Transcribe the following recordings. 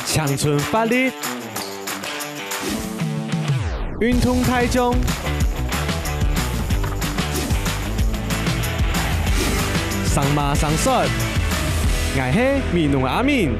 长春发力，运通台中，上马上率，我是米农阿敏。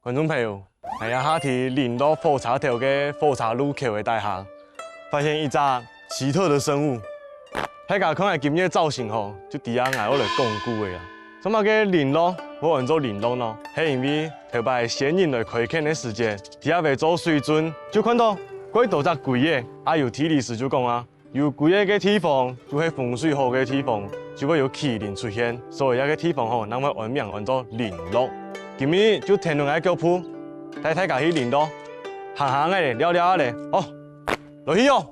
观众朋友，我下提林路火车头嘅火车路口的大厦，发现一只奇特的生物。大家看下今日造型吼，就伫下挨我来讲句的啦。什么个林路，我按做林路咯，是因为头摆先人来开垦的时节，伫下未做水准，就看到几多只龟的。啊，有地理师就讲啊，有龟的个地方，就是风水好的地方，就会有麒麟出现，所以那个地方吼，人会按名按做林路。今日就天龙来脚铺，带大家去林路，行行的，聊聊的，哦，落去哦。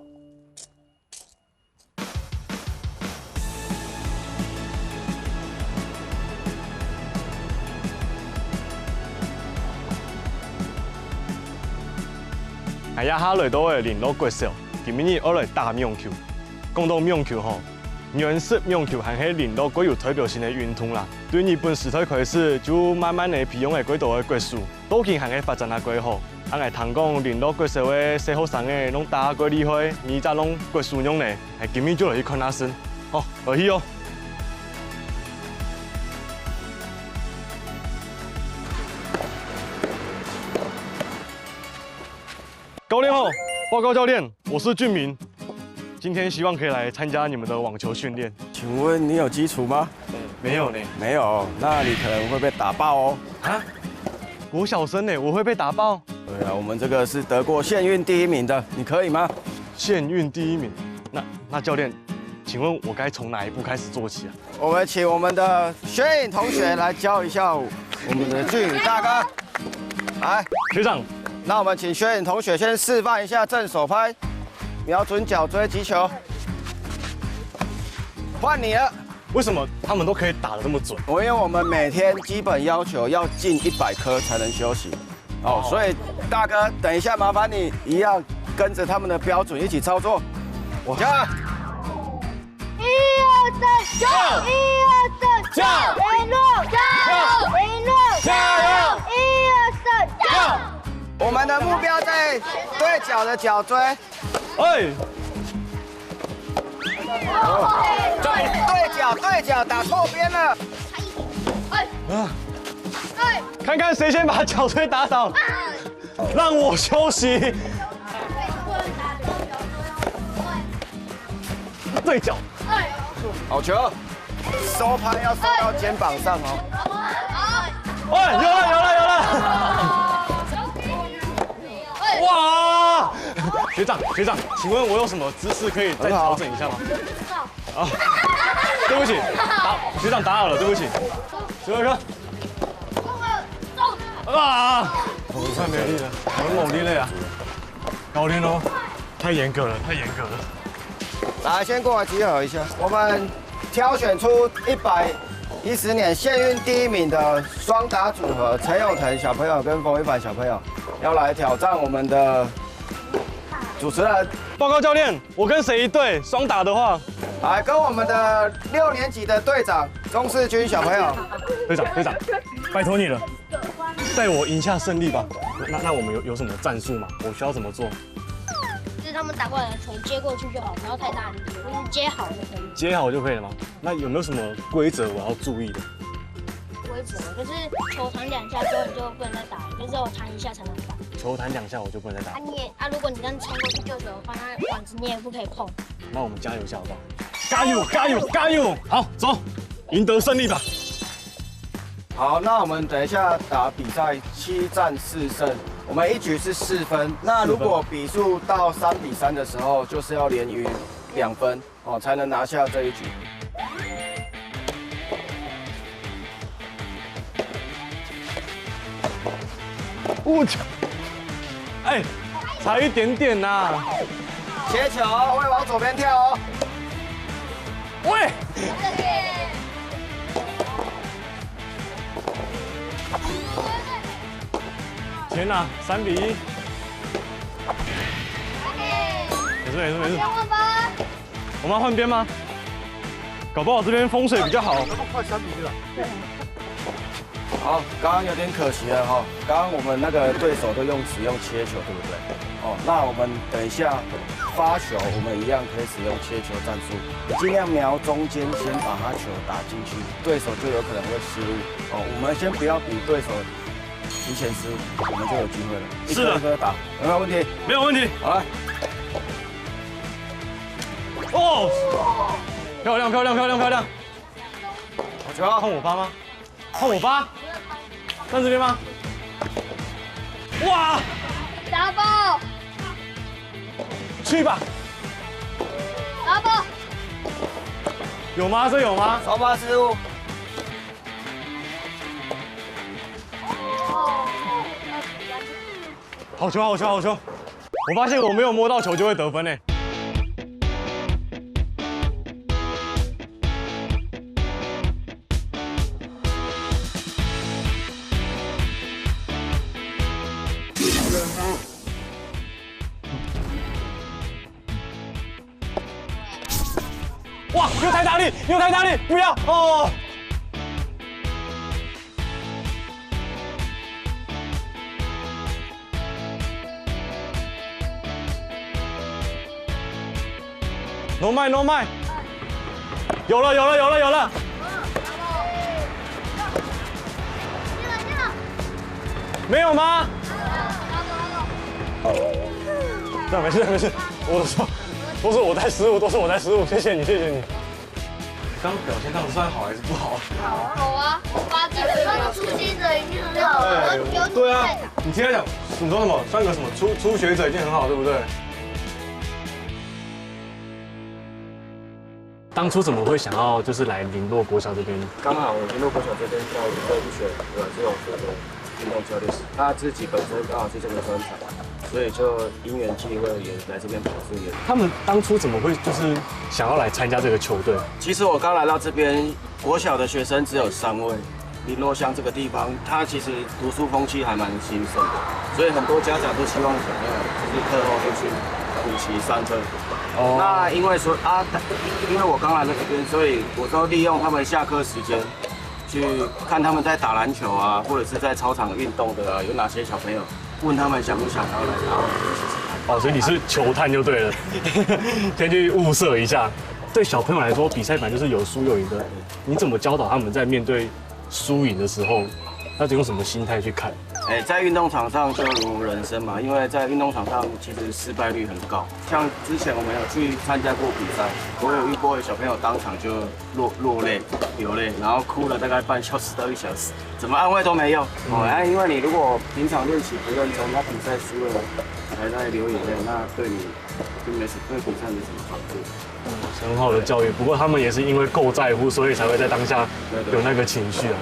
哎呀，下来到的林路国小，今日我来打网球。讲到网球吼。原式网球还是林路具有代表性的运动啦。对日本时代开始，就慢慢的培养的几多的国术，都近还是发展得几好。俺来听讲林路国小的小学生的拢打几厉害，而且拢国术用嘞，还今日就来去看下先。好，落去哦。教练好，报告教练，我是俊明。今天希望可以来参加你们的网球训练。请问你有基础吗？没有呢。没有，那你可能会被打爆哦。啊？国小生呢？我会被打爆？对啊，我们这个是得过县运第1名的，你可以吗？县运第1名？那教练，请问我该从哪一步开始做起啊？我们请我们的薛颖同学来教一下我们的俊宇大哥。来，学长。那我们请薛颖同学先示范一下正手拍。瞄准脚追击球，换你了。为什么他们都可以打得这么准？因为我们每天基本要求要进100颗才能休息。哦，所以大哥，等一下麻烦你一样跟着他们的标准一起操作。加油！1、2、3，加油！1、2、3，加油！一路加油！一路加油！1、2、3，加油！我们的目标在对角的脚追。哎，对角打错边了。看看谁先把脚椎打倒，让我休息。对角，好球，收拍要收到肩膀上哦。哎，有了！哇！学长，请问我有什么姿势可以再调整一下吗？啊，对不起，学长打扰了，对不起。学哥，啊！我太没力了，很猛力了呀！教练哦，太严格了。来，先过来集合一下，我们挑选出110年县运第1名的双打组合，陈永腾小朋友跟冯一凡小朋友，要来挑战我们的主持人。报告教练，我跟谁一队？双打的话，来跟我们的6年级的队长钟世军小朋友。队长，拜托你了，带我赢下胜利吧。那我们有什么战术吗？我需要怎么做？就是他们打过来的球接过去就好，不要太大力，就是接好就可以。接好就可以了吗？那有没有什么规则我要注意的？规则就是球弹2下之后你就不能再打了，就是要弹1下才能打。球弹2下我就不能再打。如果你这样冲过去救球的话，那网子你也不可以碰。那我们加油一下好不好？加油！好，走。赢得胜利吧。好，那我们等一下打比赛7战4胜，我们一局是4分。那如果比数到3比3的时候，就是要连赢2分哦，才能拿下这一局。我操！哎，差一点点呐！切球会往左边跳哦。喂！天哪，3比1。没事。换吧。我们要换边吗？搞不好这边风水比较好。快3比1了。好，刚刚有点可惜了哈。刚刚我们那个对手都使用切球，对不对？哦，那我们等一下发球，我们一样可以使用切球战术，尽量瞄中间，先把他球打进去，对手就有可能会失误。哦，我们先不要比对手提前失误，我们就有机会了。是的，一颗打，有没有问题？没有问题。好来。哦，漂亮！好球！换我发吗？换我发？站这边吗？哇！打包。去吧！打包。有吗？这有吗？超发失误。好球！我发现我没有摸到球就会得分诶。哇！又太大力，不要哦！No 麦，有了！没有吗？那没事，我说都是我在失误，谢谢你。刚表现到底算好还是不好？好啊，发基本上的初心者一定很好。对啊，你听他讲，你说什么？算个什么初学者已经很好，对不对？当初怎么会想要就是来林洛国小这边？刚好林洛国小这边在入学是有这个运动教练，他自己本身刚好是这个专长，所以就因缘际会也来这边跑素也。他们当初怎么会就是想要来参加这个球队？其实我刚来到这边，国小的学生只有3位。林洛乡这个地方，它其实读书风气还蛮兴盛的，所以很多家长都希望小朋友就是课后就去补习3科。哦。那因为我刚来到这边，所以我都利用他们下课时间去看他们在打篮球啊，或者是在操场运动的啊，有哪些小朋友，问他们想不想要来，然后哦，所以你是球探就对了，先去物色一下。对小朋友来说，比赛本来就是有输有赢的，你怎么教导他们在面对输赢的时候，要用什么心态去看？在运动场上就如人生嘛，因为在运动场上其实失败率很高。像之前我们有去参加过比赛，我有遇过小朋友当场就落泪、流泪，然后哭了大概半小时到1小时，怎么安慰都没用。因为你如果平常练习不认真，那比赛输了还在流眼泪，那对你就对比赛没什么帮助。很好的教育，不过他们也是因为够在乎，所以才会在当下有那个情绪啊。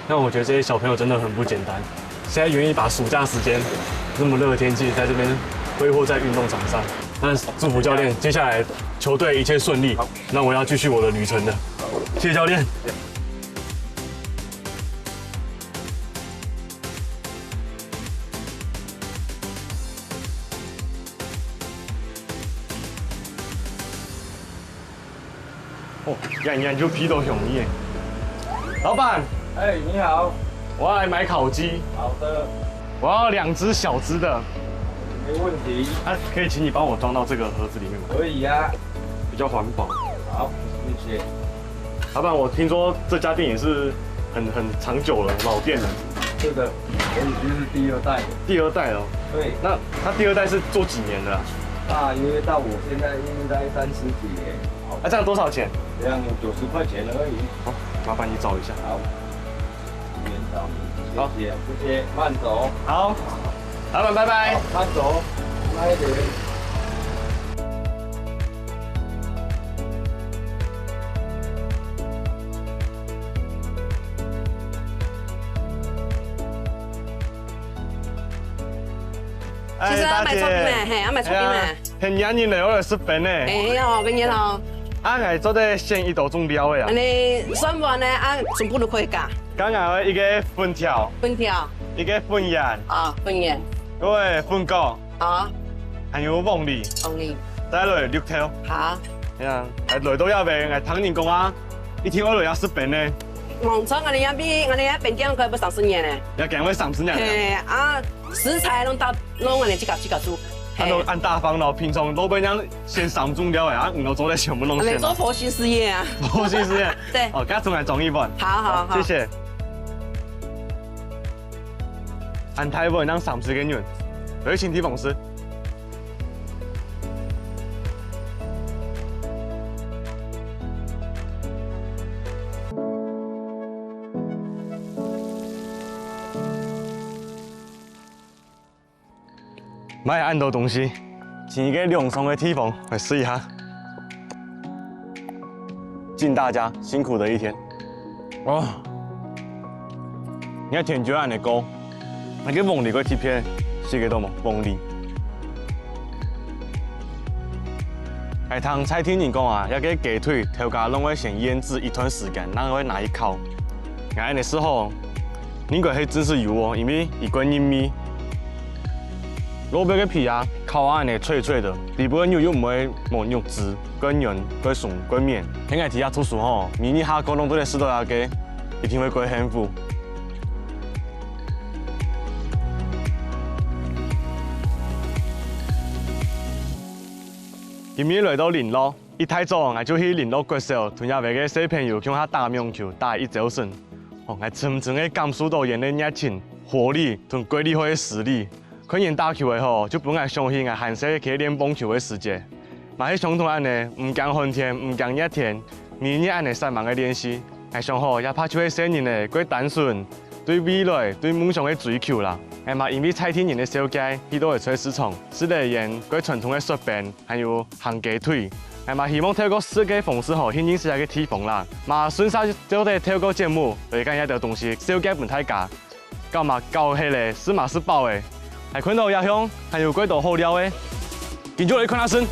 那我觉得这些小朋友真的很不简单，现在愿意把暑假时间那么热的天气，在这边挥霍在运动场上。那祝福教练，接下来球队一切顺利。那我要继续我的旅程了，谢谢教练。哦，研究皮都容易。老板，你好，我要来买烤鸡。好的，我要2只小只的。没问题。可以请你帮我装到这个盒子里面吗？可以呀，比较环保。好，谢谢。老板，我听说这家店也是很长久了，老店了。这个我已经是第2代了。第2代了。对。那他第2代是做几年的啊？大约到我现在应该30几年。这样多少钱？这样90块钱而已。哦，麻烦你找一下。好，边找。好，谢谢，慢走。好，老板拜拜。慢走，慢一点。先生，卖炒饼嘞，嘿，卖炒饼嘞。很眼人嘞，我来食饼嘞。哎呀，跟你讲，俺係做啲鲜一道中料嘅啊。你算完呢，按全部都可以加。剛剛一個粉條，粉條，一個粉鹽，啊，粉鹽，嗰個粉果，啊，還有鳳梨，鳳梨，再來綠豆。好。係啊，係來到一邊，係唐人講啊，一天我來要食餅呢，往常我哋一邊，我哋一邊店可以不30年呢。要趕快30年。嘿，啊，食材攏我哋自家煮。按大方咯，平常老闆娘先上中料嘅，啊，唔好做啲全部弄先。你做佛系事業啊？佛系事業。對。哦，家仲係裝一份。好，謝謝。按台灣讓30個人，有請提公司。買按到東西，請一個涼爽的地方來試一下。敬大家辛苦的一天。哇！你看甜椒按的高，那個鳳梨個貼片是幾多麼？鳳梨。係聽蔡天人講啊，一個雞腿頭家攏會先醃製一段時間，然後會拿去烤。按的時候，應該係真是油哦，因為一罐糯米。蘿蔔嘅皮啊，烤安尼脆脆的，底部嘅肉又唔會冇肉汁、跟軟、跟鬆、跟綿。聽日睇下圖書吼，明年下個攏都嚟試到下嘅，一定會過幸福。今日來到林路，一大早我就去林路國小，同下邊嘅小朋友向下打網球，打1周勝。哦，我真正嘅感受到人嘅熱情、活力同規律好嘅實力。看人打球的吼，就本來相信啊，韓式可以練棒球的世界。嘛係相同安尼，唔講寒天，唔講熱天，年年安尼3萬嘅練習，係上好也拍出係新人嘅佢單純，對未來、對夢想嘅追求啦。係嘛，因為蔡天人嘅小街，佢都會出市場，使嚟人佢傳統嘅雪餅，還有行雞腿。係嘛，希望透過設計方式吼，顯認識一個地方啦。嘛，順勢就係透過節目嚟講一啲東西，小街本太假，搞嘛搞起嚟是嘛是飽嘅。係看到野香，還有幾道好料嘅，見咗你看下先。